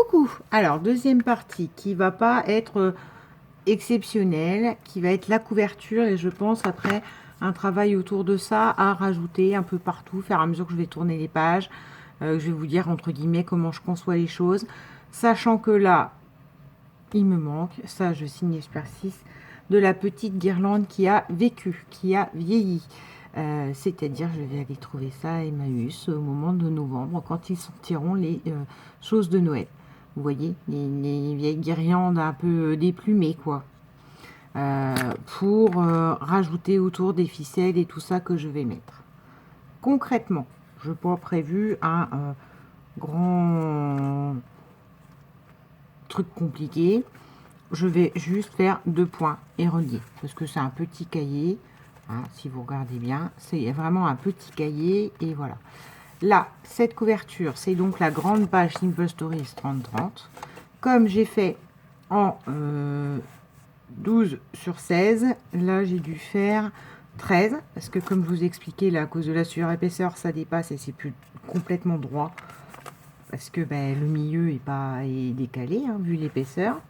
Coucou. Alors, deuxième partie qui va pas être exceptionnelle, qui va être la couverture et je pense après un travail autour de ça à rajouter un peu partout, faire à mesure que je vais tourner les pages. Je vais vous dire entre guillemets comment je conçois les choses, sachant que là, il me manque, ça je signe Esper 6, de la petite guirlande qui a vécu, qui a vieilli. C'est-à-dire, je vais aller trouver ça à Emmaüs au moment de novembre, quand ils sortiront les choses de Noël. Vous voyez, les vieilles guirlandes un peu déplumées, quoi. Pour rajouter autour des ficelles et tout ça que je vais mettre. Concrètement, je n'ai pas prévu un grand truc compliqué. Je vais juste faire 2 points et relier, parce que c'est un petit cahier. Hein, si vous regardez bien, c'est vraiment un petit cahier, et voilà. Là, cette couverture, c'est donc la grande page Simple Stories 30-30. Comme j'ai fait en 12 sur 16, là j'ai dû faire 13, parce que comme je vous expliquais, là, à cause de la surépaisseur, ça dépasse et c'est plus complètement droit, parce que ben, le milieu est décalé, hein, vu l'épaisseur.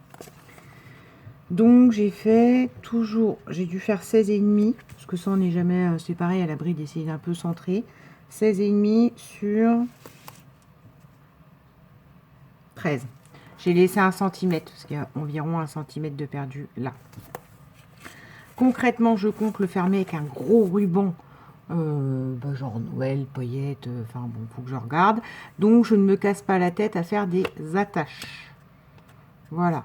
Donc j'ai fait toujours, j'ai dû faire 16 et demi, parce que ça on n'est jamais, c'est pareil à l'abri d'essayer d'un peu centrer. 16 et demi sur 13. J'ai laissé 1 cm, parce qu'il y a environ 1 cm de perdu là. Concrètement, je compte le fermer avec un gros ruban, genre Noël, paillettes, enfin bon, faut que je regarde. Donc je ne me casse pas la tête à faire des attaches. Voilà.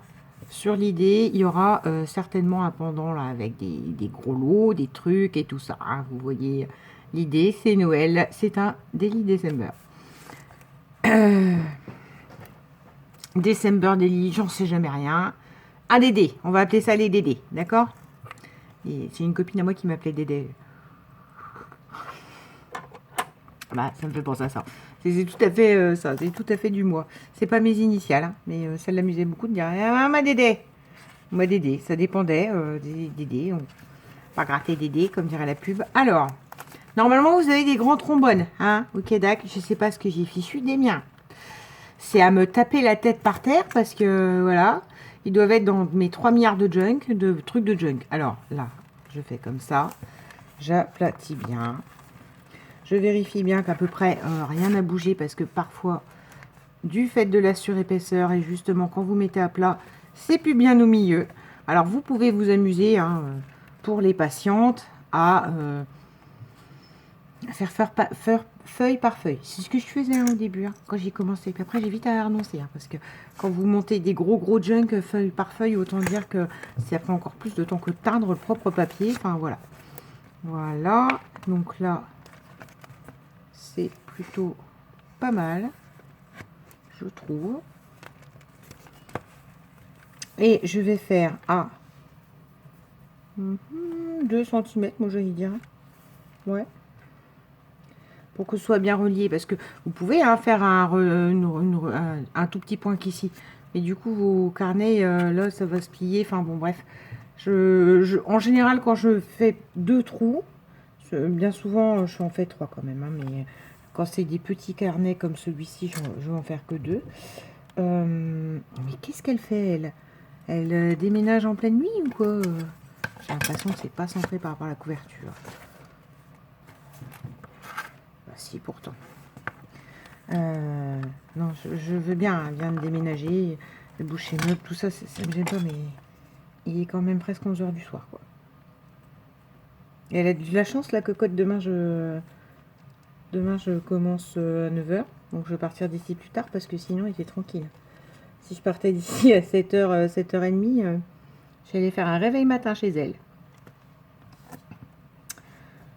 Sur l'idée, il y aura certainement un pendant là avec des gros lots, des trucs et tout ça. Hein. Vous voyez, l'idée c'est Noël, c'est un Daily December. December Daily, j'en sais jamais rien. Un Dédé, on va appeler ça les Dédés, d'accord? Et c'est une copine à moi qui m'appelait Dédé. Bah, ça me fait penser à ça. C'est tout à fait ça, c'est tout à fait du moi. C'est pas mes initiales, hein, mais ça l'amusait beaucoup de dire ah, ma Dédé. Moi, Dédé, ça dépendait des Dédés. On va gratter Dédé, comme dirait la pub. Alors, normalement, vous avez des grands trombones, hein, au Québec. Je sais pas ce que j'ai fichu des miens. C'est à me taper la tête par terre parce que, voilà, ils doivent être dans mes 3 milliards de junk, de trucs de junk. Alors, là, je fais comme ça. J'aplatis bien. Je vérifie bien qu'à peu près rien n'a bougé parce que parfois, du fait de la surépaisseur et justement quand vous mettez à plat, c'est plus bien au milieu. Alors vous pouvez vous amuser hein, pour les patientes à faire feuille par feuille. C'est ce que je faisais hein, au début hein, quand j'ai commencé. Puis après j'ai vite à renoncer hein, parce que quand vous montez des gros junk feuille par feuille, autant dire que ça prend encore plus de temps que de teindre le propre papier. Enfin voilà. Voilà. Donc là, c'est plutôt pas mal, je trouve. Et je vais faire à 2 cm, moi j'allais dire. Ouais. Pour que ce soit bien relié. Parce que vous pouvez hein, faire un tout petit point qu'ici. Mais du coup, vos carnets, là, ça va se plier. Enfin bon, bref. En général, quand je fais 2 trous, bien souvent, je en fais 3 quand même. Hein, mais quand c'est des petits carnets comme celui-ci, je vais en faire que 2. Mais qu'est-ce qu'elle fait, elle? Elle déménage en pleine nuit ou quoi? J'ai l'impression que c'est pas centré par rapport à la couverture. Bah si, pourtant. Non, je veux bien, elle vient de déménager, le boucher meuble, tout ça, ça me gêne pas, mais il est quand même presque 11 h du soir, quoi. Et elle a de la chance, la cocotte, demain je commence à 9 h, donc je vais partir d'ici plus tard, parce que sinon il était tranquille. Si je partais d'ici à 7 h, 7 h30, j'allais faire un réveil matin chez elle.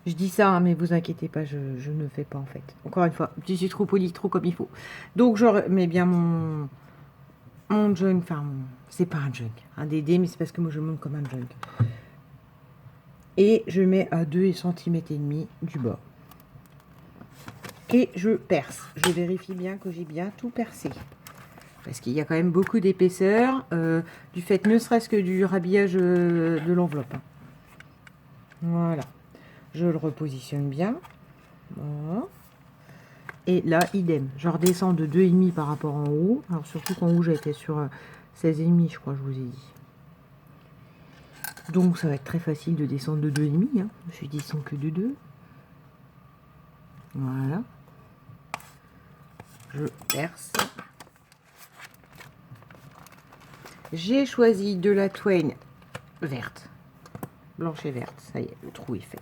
Je dis ça, hein, mais vous inquiétez pas, je ne fais pas en fait. Encore une fois, je suis trop polie, trop comme il faut. Donc je remets bien mon junk, enfin, c'est pas un junk, un DD, mais c'est parce que moi je monte comme un junk. Et je mets à 2 cm et demi du bord. Et je perce. Je vérifie bien que j'ai bien tout percé. Parce qu'il y a quand même beaucoup d'épaisseur, du fait ne serait-ce que du rhabillage de l'enveloppe. Voilà. Je le repositionne bien. Voilà. Et là, idem. Je redescends de 2,5 par rapport en haut. Alors, surtout qu'en haut, j'étais sur 16,5, je crois, je vous ai dit. Donc, ça va être très facile de descendre de 2,5. Hein. Je suis descends que de 2. Voilà. Je perce. J'ai choisi de la Twain verte. Blanche et verte. Ça y est, le trou est fait.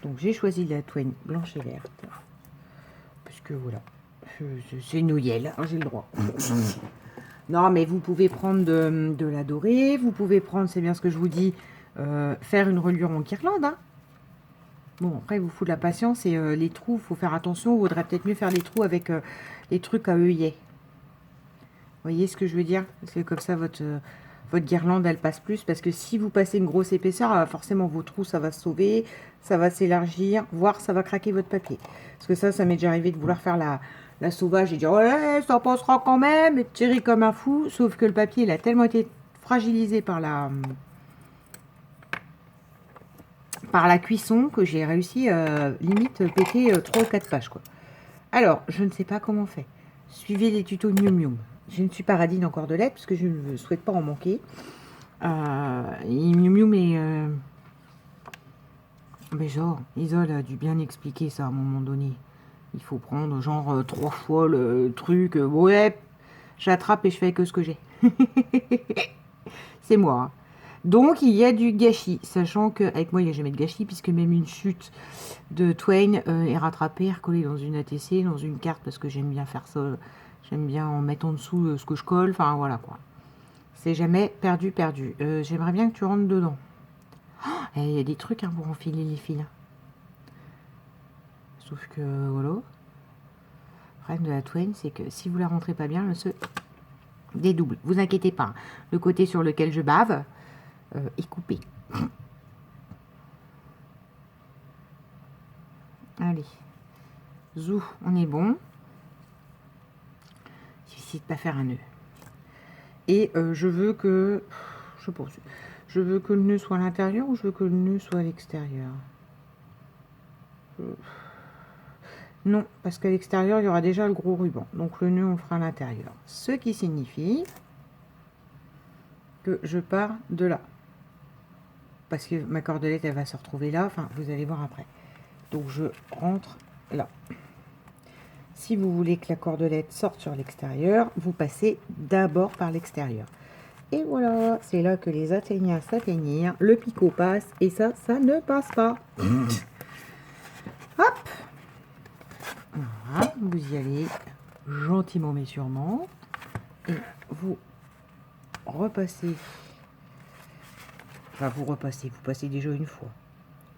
Donc, j'ai choisi de la Twain blanche et verte. Puisque voilà. C'est Noël, hein, j'ai le droit. Non, mais vous pouvez prendre de la dorée. Vous pouvez prendre, c'est bien ce que je vous dis, faire une reliure en guirlande. Hein. Bon, après, il vous faut de la patience et les trous, il faut faire attention. Il vaudrait peut-être mieux faire les trous avec les trucs à œillets. Vous voyez ce que je veux dire? Parce que comme ça, votre guirlande, elle passe plus. Parce que si vous passez une grosse épaisseur, forcément, vos trous, ça va se sauver, ça va s'élargir, voire ça va craquer votre papier. Parce que ça m'est déjà arrivé de vouloir faire la sauvage et dire ouais, ça passera quand même, et de tirer comme un fou. Sauf que le papier, il a tellement été fragilisé par la cuisson que j'ai réussi limite péter 3 ou 4 pages quoi. Alors, je ne sais pas comment on fait. Suivez les tutos Mium Mium. Je ne suis pas radine en cordelette parce que je ne souhaite pas en manquer. Mium Mium mais genre, Isole a dû bien expliquer ça à un moment donné. Il faut prendre genre 3 fois le truc. Ouais, j'attrape et je fais que ce que j'ai. C'est moi. Hein. Donc, il y a du gâchis, sachant qu'avec moi, il n'y a jamais de gâchis, puisque même une chute de Twain est rattrapée, recollée dans une ATC, dans une carte, parce que j'aime bien faire ça. J'aime bien en mettre en dessous ce que je colle, enfin voilà quoi. C'est jamais perdu. J'aimerais bien que tu rentres dedans. Oh, il y a des trucs hein, pour enfiler les fils. Sauf que, voilà. Le problème de la Twain, c'est que si vous la rentrez pas bien, elle se dédouble. Vous inquiétez pas. Le côté sur lequel je bave est coupé. Allez. Zou, on est bon. Il suffit de pas faire un nœud. Et je veux que... Je poursuis. Je veux que le nœud soit à l'intérieur ou je veux que le nœud soit à l'extérieur? Non, parce qu'à l'extérieur, il y aura déjà le gros ruban. Donc le nœud, on le fera à l'intérieur. Ce qui signifie que je pars de là. Parce que ma cordelette, elle va se retrouver là. Enfin, vous allez voir après. Donc je rentre là. Si vous voulez que la cordelette sorte sur l'extérieur, vous passez d'abord par l'extérieur. Et voilà, c'est là que les athéniens s'atteignirent, le picot passe, et ça ne passe pas. Hop. Voilà, vous y allez gentiment mais sûrement. Et vous repassez. Enfin, vous passez déjà une fois.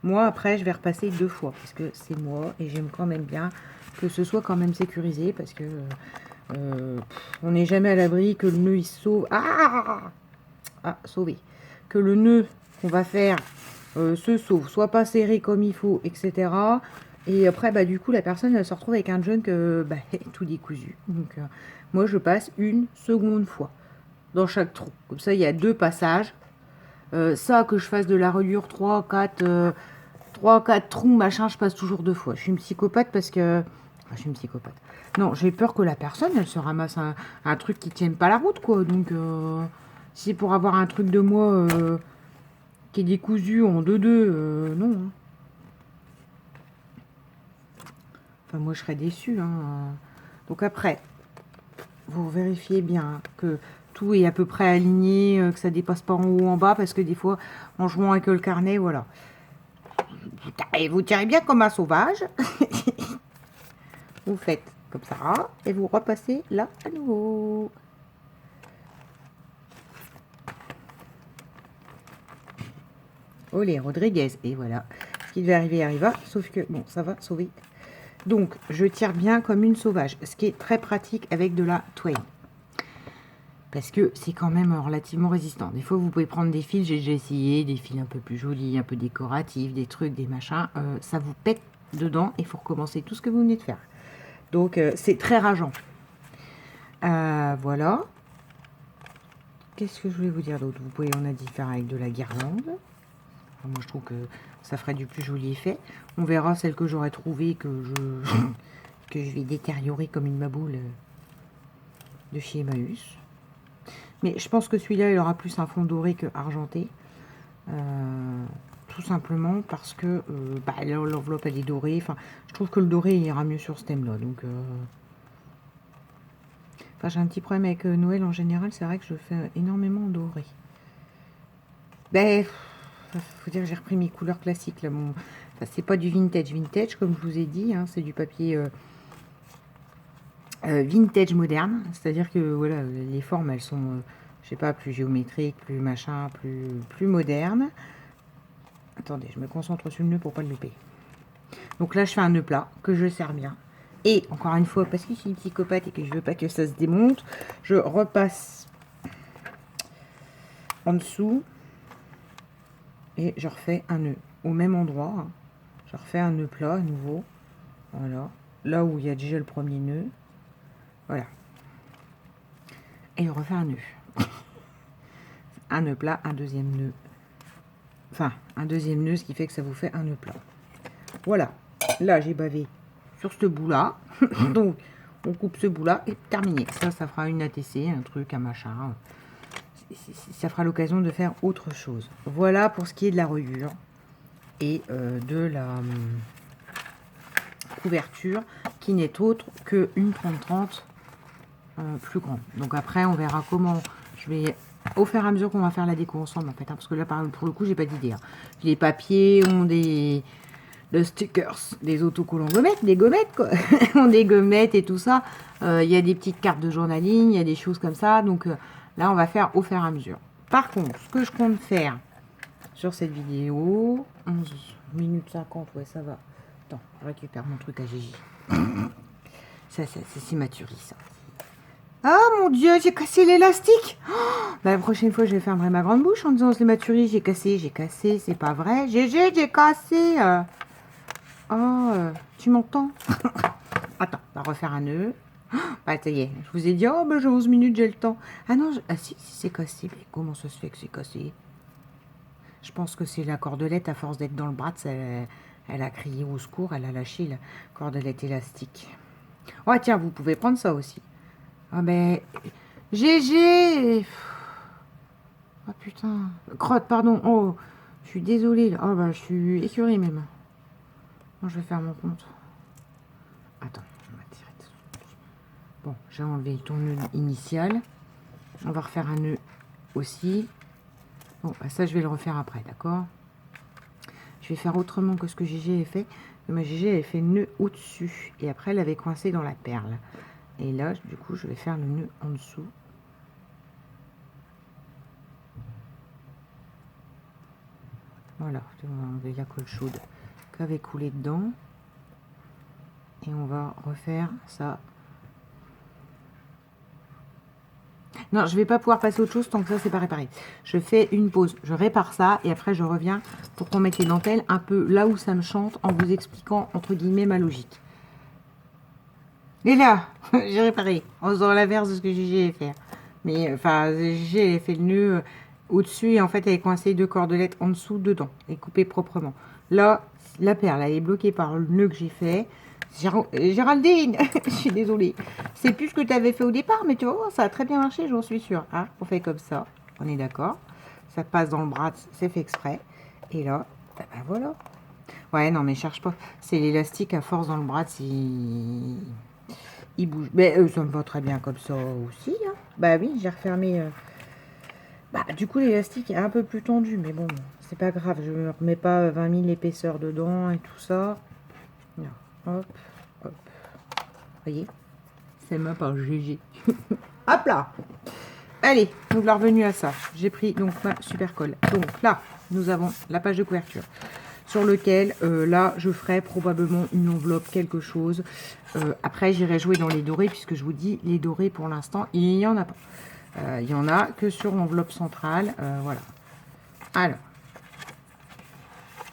Moi, après, je vais repasser 2 fois, parce que c'est moi, et j'aime quand même bien que ce soit quand même sécurisé, parce que on n'est jamais à l'abri que le nœud il se sauve. Sauvé. Que le nœud qu'on va faire se sauve, soit pas serré comme il faut, etc. Et après, bah, du coup, la personne, elle se retrouve avec un junk tout décousu. Donc, moi, je passe une seconde fois dans chaque trou. Comme ça, il y a 2 passages. Ça, que je fasse de la reliure 3, 4 trous, machin, je passe toujours 2 fois. Je suis une psychopathe parce que... Enfin, je suis une psychopathe. Non, j'ai peur que la personne, elle se ramasse un truc qui tienne pas la route, quoi. Donc, si c'est pour avoir un truc de moi qui est décousu en 2-2, non. Hein. Enfin, moi, je serais déçue. Hein. Donc après, vous vérifiez bien que tout est à peu près aligné, que ça dépasse pas en haut ou en bas, parce que des fois, en jouant avec le carnet, voilà. Vous tirez bien comme un sauvage. Vous faites comme ça, et vous repassez là à nouveau. Olé, Rodriguez. Et voilà. Ce qui devait arriver arriva, sauf que, bon, ça va sauver. Donc, je tire bien comme une sauvage, ce qui est très pratique avec de la Twain. Parce que c'est quand même relativement résistant. Des fois, vous pouvez prendre des fils, j'ai déjà essayé, des fils un peu plus jolis, un peu décoratifs, des trucs, des machins. Ça vous pète dedans et il faut recommencer tout ce que vous venez de faire. Donc, c'est très rageant. Voilà. Qu'est-ce que je voulais vous dire d'autre? Vous pouvez, on a dit, faire avec de la guirlande. Moi, je trouve que ça ferait du plus joli effet. On verra celle que j'aurais trouvée, que je vais détériorer comme une maboule de chez Emmaüs. Mais je pense que celui-là, il aura plus un fond doré que argenté. Tout simplement parce que l'enveloppe, elle est dorée. Enfin, je trouve que le doré il ira mieux sur ce thème-là. Donc, enfin, j'ai un petit problème avec Noël en général. C'est vrai que je fais énormément en doré. Ben, faut dire que j'ai repris mes couleurs classiques. Là, enfin, c'est pas du vintage, comme je vous ai dit. Hein, c'est du papier vintage moderne. C'est-à-dire que voilà, les formes, elles sont, je sais pas, plus géométriques, plus machin, plus modernes. Attendez, je me concentre sur le nœud pour pas le louper. Donc là, je fais un nœud plat que je serre bien. Et encore une fois, parce que je suis une psychopathe et que je veux pas que ça se démonte, je repasse en dessous et je refais un nœud au même endroit. Hein. Je refais un nœud plat à nouveau. Voilà. Là où il y a déjà le premier nœud. Voilà. Et je refais un nœud. Un nœud plat, un deuxième nœud. Enfin, un deuxième nœud, ce qui fait que ça vous fait un nœud plat. Voilà. Là, j'ai bavé sur ce bout-là. Donc, on coupe ce bout-là et terminé. Ça fera une ATC, un truc, un machin. Ça fera l'occasion de faire autre chose. Voilà pour ce qui est de la reliure et de la couverture qui n'est autre qu'une 30-30 plus grande. Donc après, on verra comment je vais, au fur et à mesure qu'on va faire la déco ensemble en fait. Hein, parce que là, pour le coup, j'ai pas d'idée. Hein. Les papiers ont des stickers, des autocollants gommettes, des gommettes quoi. ont des gommettes et tout ça. Il y a des petites cartes de journaling, il y a des choses comme ça. Donc là, on va faire au fur et à mesure. Par contre, ce que je compte faire sur cette vidéo, 11 minutes 50, ouais, ça va. Attends, je récupère mon truc à Gigi. Ça, c'est Mathurie, ça. Ah, mon Dieu, j'ai cassé l'élastique. Oh, bah, la prochaine fois, je fermerai ma grande bouche en disant, c'est Mathurie, j'ai cassé, c'est pas vrai. Gégé, j'ai cassé. Oh, tu m'entends? Attends, on va refaire un nœud. Bah, ça y est, je vous ai dit, oh, bah, j'ai 11 minutes, j'ai le temps. Ah non, ah si, c'est cassé. Mais comment ça se fait que c'est cassé? Je pense que c'est la cordelette, à force d'être dans le bras, elle a crié au secours, elle a lâché la cordelette élastique. Oh, tiens, vous pouvez prendre ça aussi. Ah, mais... GG! Ah, putain. Crotte, pardon. Oh, je suis désolée. Oh, bah, je suis écœurée, même. Non, je vais faire mon compte. Attends, je vais m'attirer dessus. Bon, j'ai enlevé ton nœud initial. On va refaire un nœud aussi. Bon, bah ça, je vais le refaire après, d'accord? Je vais faire autrement que ce que Gégé a fait. Ma Gégé avait fait nœud au-dessus. Et après, elle avait coincé dans la perle. Et là, du coup, je vais faire le nœud en dessous. Voilà, on va enlever la colle chaude qui avait coulé dedans. Et on va refaire ça. Non, je vais pas pouvoir passer autre chose tant que ça c'est pas réparé. Je fais une pause, je répare ça et après je reviens pour qu'on mette les dentelles un peu là où ça me chante en vous expliquant entre guillemets ma logique. Et là, j'ai réparé en faisant l'inverse de ce que j'ai fait. Mais enfin, j'ai fait le nœud au-dessus et en fait elle est coincée deux cordelettes en dessous dedans et coupée proprement. Là, la perle elle est bloquée par le nœud que j'ai fait. Géraldine, je suis désolée. C'est plus ce que tu avais fait au départ, mais tu vois, ça a très bien marché, j'en suis sûre. Hein, on fait comme ça, on est d'accord. Ça passe dans le bras, c'est fait exprès. Et là, ben voilà. Ouais, non, mais cherche pas. C'est l'élastique à force dans le bras, il bouge. Mais ça me va très bien comme ça aussi. Hein. Bah oui, j'ai refermé. Bah, du coup, l'élastique est un peu plus tendu, mais bon, c'est pas grave. Je ne remets pas 20 000 épaisseurs dedans et tout ça. Non. Hop, hop. Voyez, c'est ma par GG. Hop là. Allez, donc la revenue à ça. J'ai pris donc ma super colle. Donc là, nous avons la page de couverture sur lequel, là, je ferai probablement une enveloppe, quelque chose. Après, j'irai jouer dans les dorés, puisque je vous dis, les dorés, pour l'instant, il n'y en a pas. Il n'y en a que sur l'enveloppe centrale. Voilà. Alors,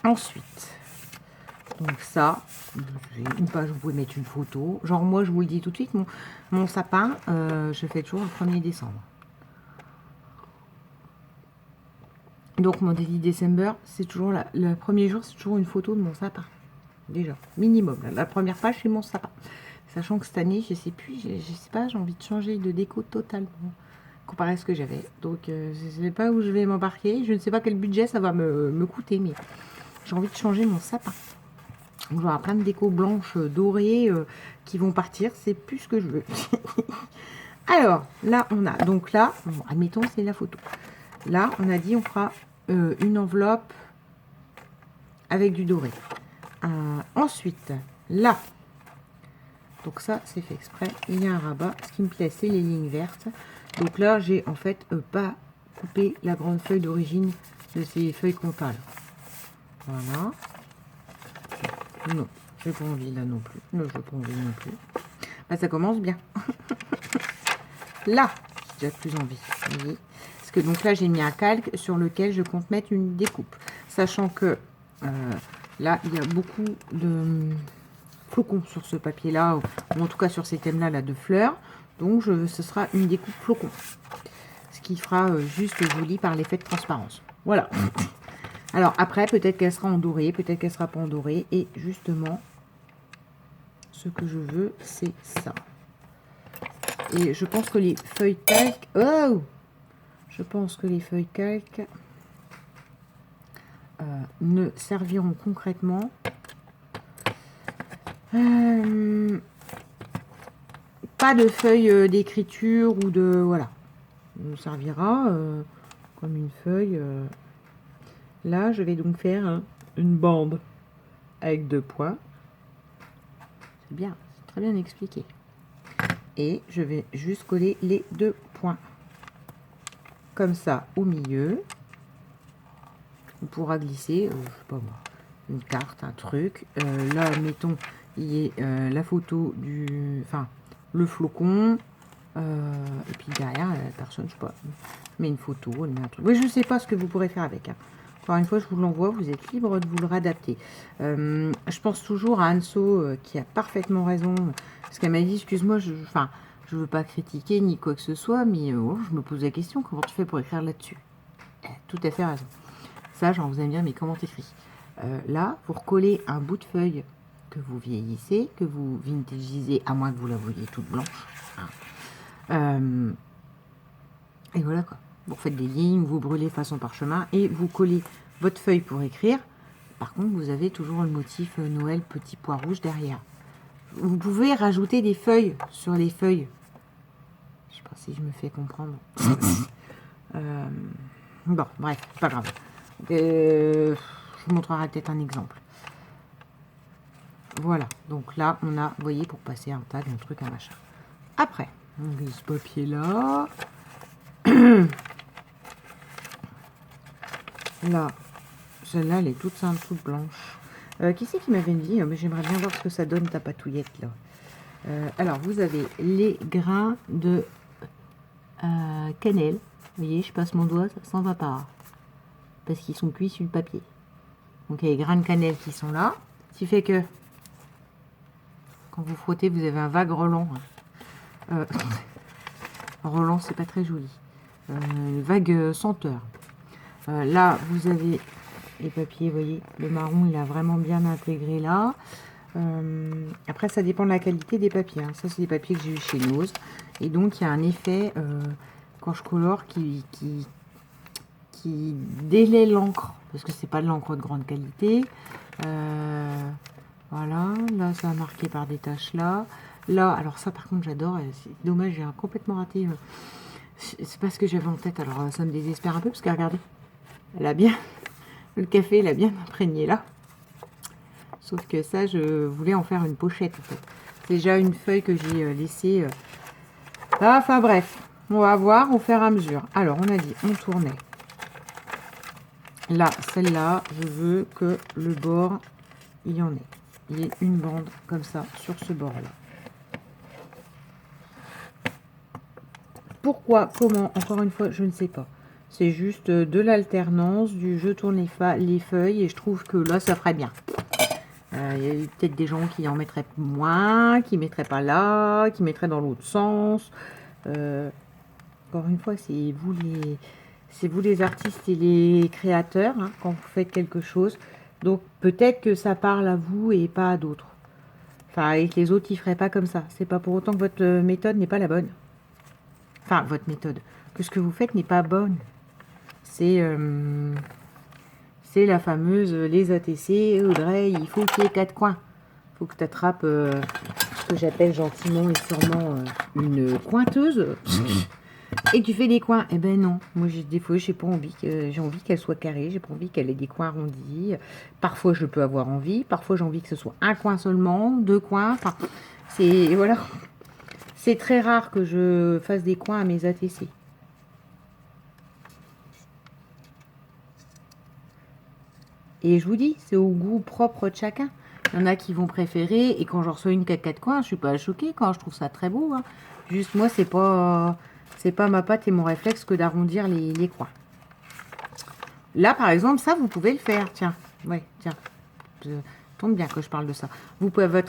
ensuite... Donc ça, une page, vous pouvez mettre une photo. Genre moi, je vous le dis tout de suite, mon sapin, je fais toujours le 1er décembre. Donc mon Daily December, c'est toujours le premier jour, c'est toujours une photo de mon sapin. Déjà, minimum. La première page, c'est mon sapin. Sachant que cette année, je sais plus, je sais pas, j'ai envie de changer de déco totalement comparé à ce que j'avais. Donc je sais pas où je vais m'embarquer. Je ne sais pas quel budget ça va me coûter, mais j'ai envie de changer mon sapin. Donc j'aurai plein de déco blanches, dorées qui vont partir. C'est plus ce que je veux. Alors, là, on a... Donc là, bon, admettons, c'est la photo. Là, on a dit, on fera une enveloppe avec du doré. Ensuite, là, donc ça, c'est fait exprès. Il y a un rabat. Ce qui me plaît, c'est les lignes vertes. Donc là, j'ai en fait pas coupé la grande feuille d'origine de ces feuilles comptales. Voilà. Non, j'ai pas envie là non plus. Non, j'ai pas envie non plus. Bah, ça commence bien. Là, j'ai déjà plus envie. Oui. Parce que donc là, j'ai mis un calque sur lequel je compte mettre une découpe. Sachant que là, il y a beaucoup de flocons sur ce papier-là, ou en tout cas sur ces thèmes-là là, de fleurs. Donc, ce sera une découpe flocon. Ce qui fera juste joli par l'effet de transparence. Voilà. Alors, après, peut-être qu'elle sera en doré, peut-être qu'elle sera pas en doré. Et justement, ce que je veux, c'est ça. Et je pense que les feuilles calques... Oh! Je pense que les feuilles calques ne serviront concrètement... pas de feuilles d'écriture ou de... Voilà. On servira comme une feuille. Là, je vais donc faire une bande avec 2 points. C'est bien, c'est très bien expliqué. Et je vais juste coller les 2 points. Comme ça, au milieu. On pourra glisser, je sais pas moi, une carte, un truc. Là, mettons, il y a la photo du... Enfin, le flocon. Et puis derrière, la personne, je sais pas, met une photo, elle met un truc. Oui, je sais pas ce que vous pourrez faire avec. Encore une fois, je vous l'envoie, vous êtes libre de vous le réadapter. Je pense toujours à Anso qui a parfaitement raison. Parce qu'elle m'a dit, excuse-moi, je veux pas critiquer ni quoi que ce soit, mais je me pose la question, comment tu fais pour écrire là-dessus? Elle a tout à fait raison. Ça, genre, vous allez me dire, mais comment t'écris? Là, pour coller un bout de feuille que vous vieillissez, que vous vintagisez, à moins que vous la voyiez toute blanche. Et voilà quoi. Vous faites des lignes, vous brûlez façon parchemin et vous collez votre feuille pour écrire. Par contre, vous avez toujours le motif Noël petit pois rouge derrière. Vous pouvez rajouter des feuilles sur les feuilles. Je sais pas si je me fais comprendre. Bon, bref, pas grave. Je vous montrerai peut-être un exemple. Voilà, donc là, on a, vous voyez, pour passer un tag, un truc, un machin. Après, on glisse ce papier-là. Là, celle-là, elle est toute simple, toute blanche. Qui c'est qui m'avait dit mais j'aimerais bien voir ce que ça donne, ta patouillette, là. Alors, vous avez les grains de cannelle. Vous voyez, je passe mon doigt, ça s'en va pas. Parce qu'ils sont cuits sur le papier. Donc, il y a les grains de cannelle qui sont là. Ce qui fait que, quand vous frottez, vous avez un vague relent. Relent, c'est pas très joli. Une vague senteur. Là, vous avez les papiers, vous voyez, le marron, il a vraiment bien intégré là. Après, ça dépend de la qualité des papiers. Hein. Ça, c'est des papiers que j'ai eu chez Nose. Et donc, il y a un effet, quand je colore, qui délaie l'encre. Parce que c'est pas de l'encre de grande qualité. Voilà, là, ça a marqué par des taches là. Là, alors ça, par contre, j'adore. C'est dommage, j'ai complètement raté. C'est pas ce que j'avais en tête. Alors, ça me désespère un peu, parce que regardez. Elle a bien... Le café, il a bien imprégné là. Sauf que ça, je voulais en faire une pochette, en fait. C'est déjà une feuille que j'ai laissée. Enfin, bref. On va voir au fur et à mesure. Alors, on a dit, on tournait. Là, celle-là, je veux que le bord, il y en ait. Il y ait une bande comme ça sur ce bord-là. Pourquoi, comment, encore une fois, je ne sais pas. C'est juste de l'alternance, du je tourne les feuilles et je trouve que là, ça ferait bien. Il y a peut-être des gens qui en mettraient moins, qui ne mettraient pas là, qui mettraient dans l'autre sens. Encore une fois, c'est vous C'est vous les artistes et les créateurs, hein, quand vous faites quelque chose. Donc peut-être que ça parle à vous et pas à d'autres. Enfin, et que les autres, ils feraient pas comme ça. C'est pas pour autant que votre méthode n'est pas la bonne. Enfin, votre méthode. Que ce que vous faites n'est pas bonne. C'est la fameuse, les ATC, Audrey, il faut qu'il y ait 4 coins. Il faut que tu attrapes ce que j'appelle gentiment et sûrement une pointeuse. Et tu fais des coins. Eh ben non, moi des fois j'ai pas envie j'ai envie qu'elle soit carrée, j'ai pas envie qu'elle ait des coins arrondis. Parfois je peux avoir envie, parfois j'ai envie que ce soit un coin seulement, 2 coins. Enfin, c'est voilà, c'est très rare que je fasse des coins à mes ATC. Et je vous dis, c'est au goût propre de chacun. Il y en a qui vont préférer, et quand je reçois une 4 coins, je suis pas choquée quand je trouve ça très beau. Hein. Juste moi, c'est pas ma patte et mon réflexe que d'arrondir les coins. Là, par exemple, ça, vous pouvez le faire. Tiens, ouais, tiens. Tombe bien que je parle de ça. Vous pouvez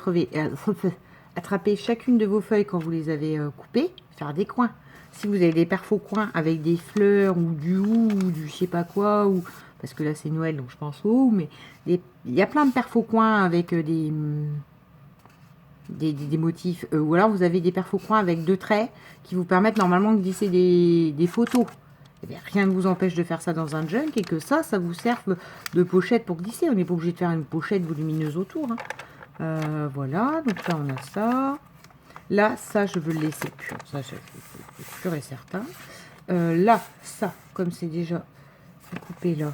attraper chacune de vos feuilles quand vous les avez coupées, faire des coins. Si vous avez des perfos coins avec des fleurs ou du hou ou du je sais pas quoi, ou parce que là c'est Noël donc je pense au hou, mais il y a plein de perfos coins avec des motifs, ou alors vous avez des perfos coins avec 2 traits qui vous permettent normalement de glisser des photos. Eh bien, rien ne vous empêche de faire ça dans un junk et que ça vous serve de pochette pour glisser. On n'est pas obligé de faire une pochette volumineuse autour. Hein. Voilà, donc là on a ça. Là, ça, je veux le laisser pur. Ça, c'est pur et certain. Là, ça, comme c'est déjà coupé là.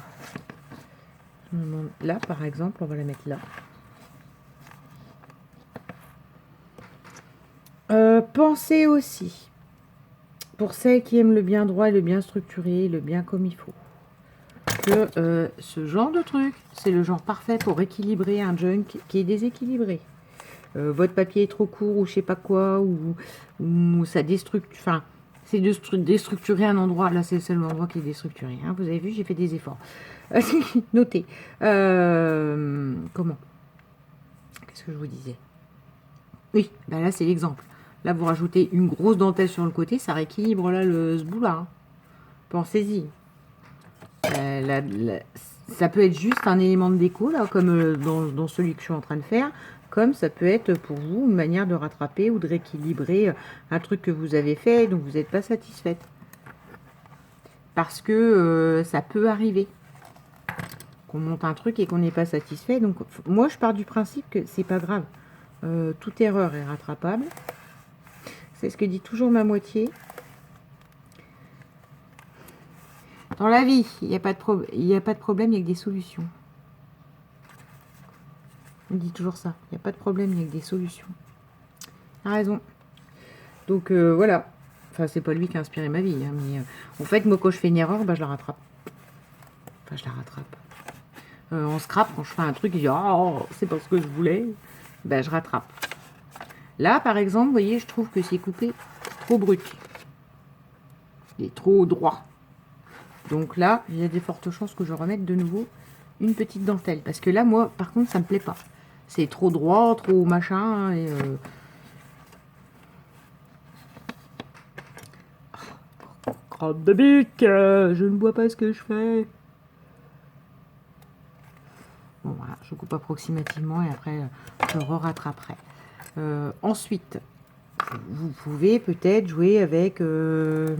Là, par exemple, on va la mettre là. Pensez aussi, pour celles qui aiment le bien droit, le bien structuré, le bien comme il faut, que ce genre de truc, c'est le genre parfait pour équilibrer un junk qui est déséquilibré. Votre papier est trop court ou je sais pas quoi, ou ça déstructure, enfin, c'est de déstructurer un endroit. Là, c'est le seul endroit qui est déstructuré. Hein. Vous avez vu, j'ai fait des efforts. Notez. Comment? Qu'est-ce que je vous disais? Oui, ben là, c'est l'exemple. Là, vous rajoutez une grosse dentelle sur le côté, ça rééquilibre là ce bout-là. Hein. Pensez-y. Ça peut être juste un élément de déco, là, comme dans celui que je suis en train de faire, comme ça peut être pour vous une manière de rattraper ou de rééquilibrer un truc que vous avez fait, donc vous n'êtes pas satisfaite. Parce que ça peut arriver qu'on monte un truc et qu'on n'est pas satisfait. Donc moi, je pars du principe que c'est pas grave. Toute erreur est rattrapable. C'est ce que dit toujours ma moitié. Dans la vie, il n'y a pas de problème, il n'y a que des solutions. On dit toujours ça. Il n'y a pas de problème, il n'y a que des solutions. Il a raison. Donc voilà. Enfin, c'est pas lui qui a inspiré ma vie. Hein, mais en fait, moi, quand je fais une erreur, bah, je la rattrape. Enfin, je la rattrape. En scrap, quand je fais un truc, je dis oh, c'est pas ce que je voulais. Ben, je rattrape. Là, par exemple, vous voyez, je trouve que c'est coupé trop brut. Il est trop droit. Donc là, il y a des fortes chances que je remette de nouveau une petite dentelle. Parce que là, moi, par contre, ça me plaît pas. C'est trop droit, trop machin. Et crotte de bique, je ne vois pas ce que je fais. Bon, voilà, je coupe approximativement et après, je rattraperai. Ensuite, vous pouvez peut-être jouer avec... de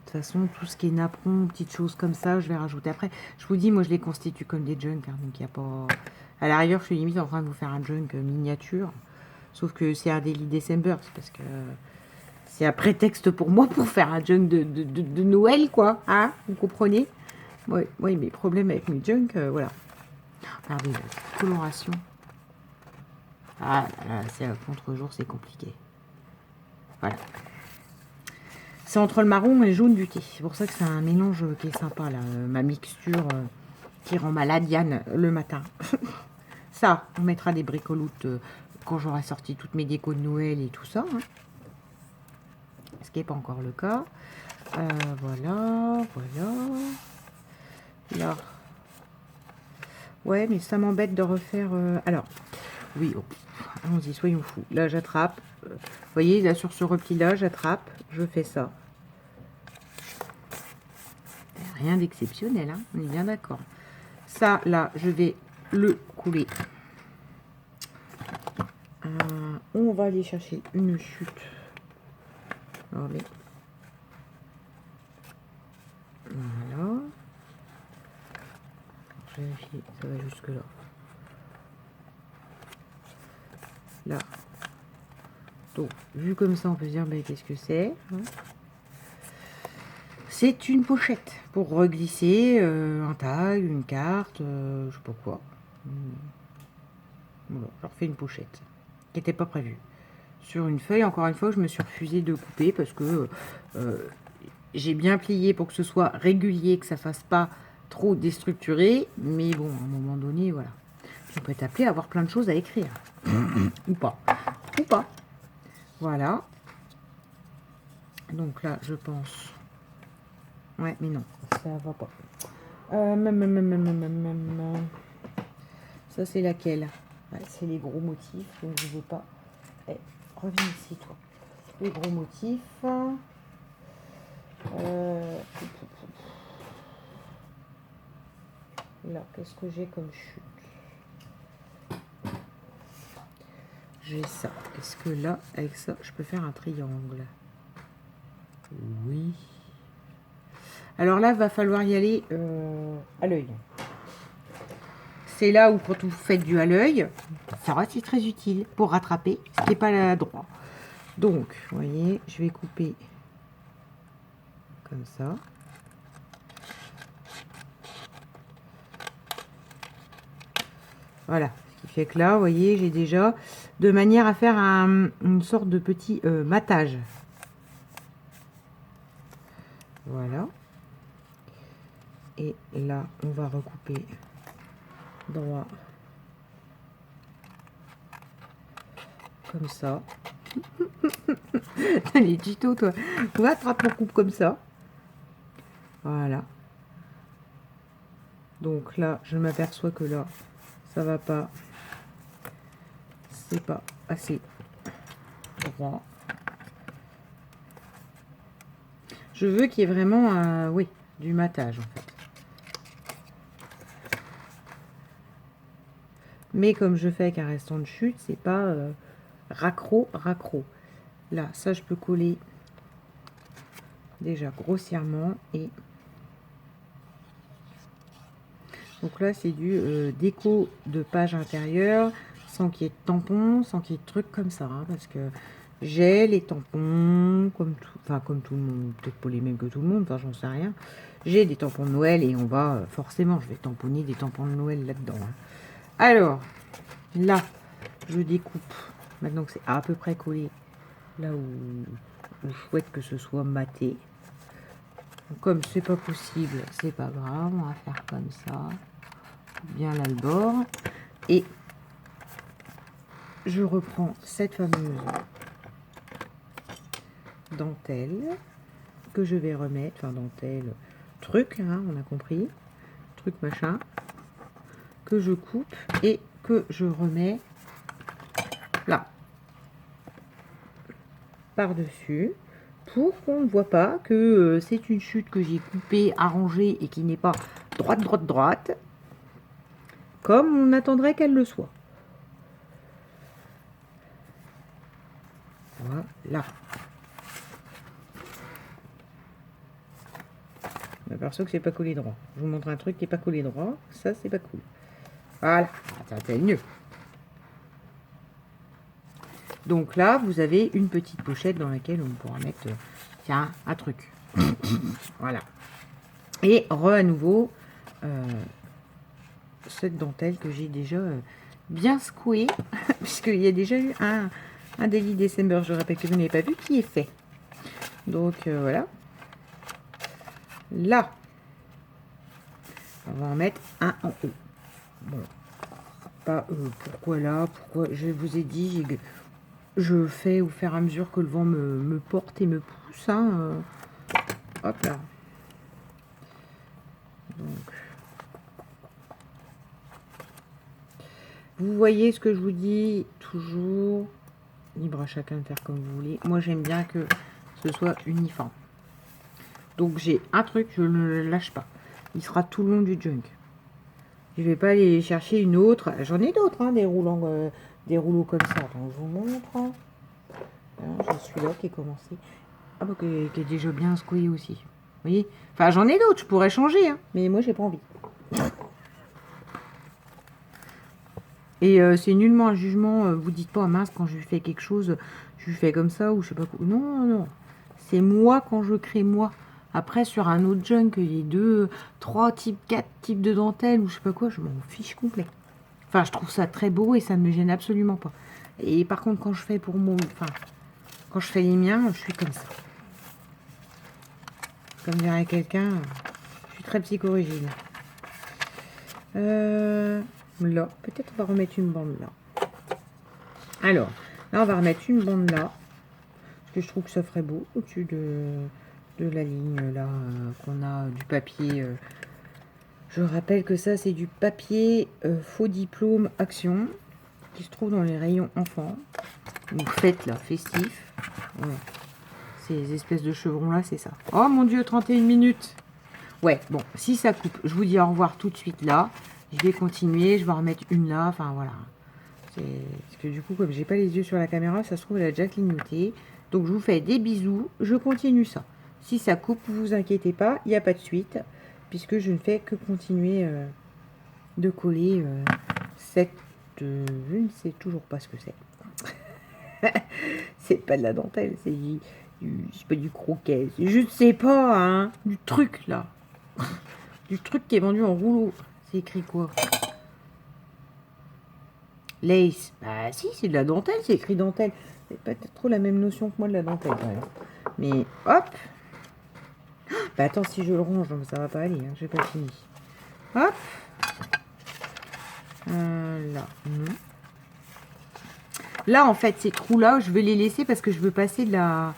toute façon, tout ce qui est napperon, petites choses comme ça, je vais rajouter après. Je vous dis, moi, je les constitue comme des junks. Hein, donc, il n'y a pas... À l'arrière, je suis limite en train de vous faire un junk miniature. Sauf que c'est un Daily December. C'est parce que c'est un prétexte pour moi pour faire un junk de Noël, quoi. Hein, vous comprenez? Oui, mes problèmes avec mes junks, voilà. Regardez, la coloration. Ah là, c'est à contre-jour, c'est compliqué. Voilà. C'est entre le marron et le jaune du thé. C'est pour ça que c'est un mélange qui est sympa, là. Ma mixture qui rend malade Yann le matin. Ça, on mettra des bricoloutes quand j'aurai sorti toutes mes décos de Noël et tout ça. Hein. Ce qui n'est pas encore le cas. Voilà. Là. Ouais, mais ça m'embête de refaire... Alors, oui, oh, allons-y, soyons fous. Là, j'attrape. Vous voyez, là, sur ce repli-là, j'attrape. Je fais ça. rien d'exceptionnel, hein, on est bien d'accord. Ça, là, je vais le couler. On va aller chercher une chute. Allez. Voilà. Je vérifie, ça va jusque là. Là. Donc, vu comme ça, on peut se dire, mais qu'est-ce que c'est, hein? C'est une pochette pour reglisser un tag, une carte, je sais pas quoi. Voilà, je refais une pochette qui n'était pas prévue. Sur une feuille, encore une fois, je me suis refusée de couper parce que j'ai bien plié pour que ce soit régulier, que ça fasse pas trop déstructuré. Mais bon, à un moment donné, voilà. On peut être appelé à avoir plein de choses à écrire. Ou pas. Ou pas. Voilà. Donc là, je pense... Ouais, mais non, ça va pas. Ça, c'est laquelle? Ouais, c'est les gros motifs, donc je veux pas. Eh, reviens ici, toi. Les gros motifs. Là, qu'est-ce que j'ai comme chute? J'ai ça. Est-ce que là, avec ça, je peux faire un triangle? Oui. Alors là, il va falloir y aller à l'œil. C'est là où, quand vous faites du à l'œil, ça va, c'est très utile pour rattraper ce qui n'est pas droit. Donc, vous voyez, je vais couper comme ça. Voilà. Ce qui fait que là, vous voyez, j'ai déjà de manière à faire une sorte de petit matage. Voilà. Et là, on va recouper droit. Comme ça. Les tutos, toi. On va attraper mon coupe comme ça. Voilà. Donc là, je m'aperçois que là, ça va pas. C'est pas assez droit. Je veux qu'il y ait vraiment, oui, du matage en fait. Mais comme je fais avec un restant de chute, c'est pas raccro. Là, ça je peux coller déjà grossièrement et donc là c'est du déco de page intérieure sans qu'il y ait de tampons, sans qu'il y ait de trucs comme ça, hein, parce que j'ai les tampons comme tout, enfin comme tout le monde, peut-être pas les mêmes que tout le monde, enfin j'en sais rien. J'ai des tampons de Noël et on va forcément, je vais tamponner des tampons de Noël là-dedans. Hein. Alors là, je découpe maintenant que c'est à peu près collé là où je souhaite que ce soit maté. Comme c'est pas possible, c'est pas grave, on va faire comme ça, bien là le bord, et je reprends cette fameuse dentelle que je vais remettre, enfin dentelle, truc, hein, on a compris, truc machin, que je coupe et que je remets là, par-dessus, pour qu'on ne voit pas que c'est une chute que j'ai coupée, arrangée et qui n'est pas droite, comme on attendrait qu'elle le soit. Voilà. On m'aperçoit que c'est pas collé droit. Je vous montre un truc qui n'est pas collé droit. Ça, c'est pas cool. Voilà. Ça va être mieux. Donc là, vous avez une petite pochette dans laquelle on pourra mettre tiens, un truc. Voilà. Et à nouveau, cette dentelle que j'ai déjà bien secouée, puisqu'il y a déjà eu un Daily December, je rappelle que vous n'avez pas vu, qui est fait. Donc voilà. Là, on va en mettre un en haut. Bon. Pas pourquoi là, pourquoi je vous ai dit, je fais au fur et à mesure que le vent me porte et me pousse. Hein, hop là. Donc, vous voyez ce que je vous dis, toujours libre à chacun de faire comme vous voulez. Moi, j'aime bien que ce soit uniforme. Donc, j'ai un truc, je ne le lâche pas. il sera tout le long du junk. Je vais pas aller chercher une autre. J'en ai d'autres, hein, des rouleaux comme ça. Donc je vous montre. J'ai celui-là qui est commencé. Ah bah, qui est déjà bien secoué aussi. Vous voyez? Enfin, j'en ai d'autres, je pourrais changer, hein, mais moi, j'ai pas envie. Et c'est nullement un jugement. Vous dites pas, mince, quand je lui fais quelque chose, je lui fais comme ça ou je sais pas quoi. Non, non, non. C'est moi quand je crée moi. Après, sur un autre junk, il y a 2, 3 types, 4 types de dentelle ou je sais pas quoi, je m'en fiche complet. Enfin, je trouve ça très beau et ça ne me gêne absolument pas. Et par contre, quand je fais pour mon... Enfin, quand je fais les miens, je suis comme ça. Comme dirait quelqu'un, je suis très psychorigide. Là, peut-être on va remettre une bande là. Alors, là, on va remettre une bande là. Parce que je trouve que ça ferait beau au-dessus de la ligne là qu'on a du papier. Je rappelle que ça, c'est du papier faux diplôme action qui se trouve dans les rayons enfants. Ou fête là, festif. Ouais. Ces espèces de chevrons là, c'est ça. Oh mon dieu, 31 minutes. Ouais, bon, si ça coupe, je vous dis au revoir tout de suite là. Je vais continuer, je vais en remettre une là, enfin voilà. Parce que du coup, comme j'ai pas les yeux sur la caméra, ça se trouve, elle a déjà clignoté. Donc je vous fais des bisous, je continue ça. Si ça coupe, vous inquiétez pas, il n'y a pas de suite, puisque je ne fais que continuer de coller cette... je ne sais toujours pas ce que c'est. C'est pas de la dentelle, c'est pas du croquet. Je ne sais pas, hein, du truc là. Du truc qui est vendu en rouleau. C'est écrit quoi? Lace. Bah si, c'est de la dentelle, c'est écrit dentelle. C'est pas trop la même notion que moi de la dentelle quand même. Mais hop. Bah attends, si je le range, ça va pas aller, hein, j'ai pas fini. Hop. Là, non. Là, en fait, ces trous-là, je vais les laisser parce que je veux passer voilà.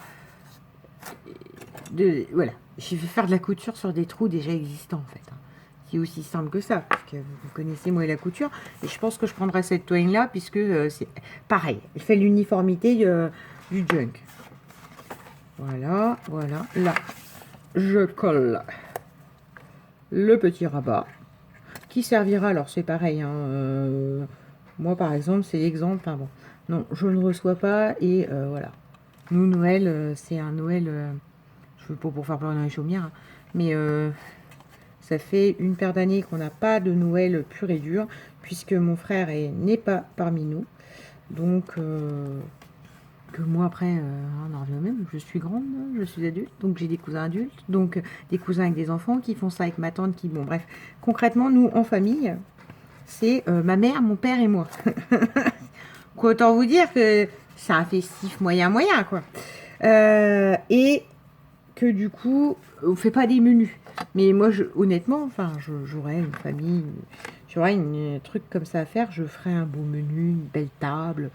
Je vais faire de la couture sur des trous déjà existants, en fait. C'est aussi simple que ça, parce que vous connaissez moi la couture. Et je pense que je prendrai cette toile-là, puisque c'est pareil. Elle fait l'uniformité du junk. Voilà, voilà. Là, je colle le petit rabat, qui servira, alors c'est pareil, hein, moi par exemple, c'est l'exemple, enfin bon, non, je ne reçois pas, et voilà. Nous, Noël, c'est un Noël, je veux pas pour faire pleurer dans les chaumières, hein, mais... ça fait une paire d'années qu'on n'a pas de Noël pur et dur, puisque mon frère n'est pas parmi nous. Donc, que moi après, on en revient au même, je suis grande, je suis adulte, donc j'ai des cousins adultes, donc des cousins avec des enfants qui font ça avec ma tante, qui, bon bref, concrètement, nous, en famille, c'est ma mère, mon père et moi. Quoi, autant vous dire que c'est un festif moyen, quoi. Et que du coup, on fait pas des menus. Mais moi, honnêtement, enfin, j'aurais une famille, j'aurais un truc comme ça à faire, je ferais un beau menu, une belle table,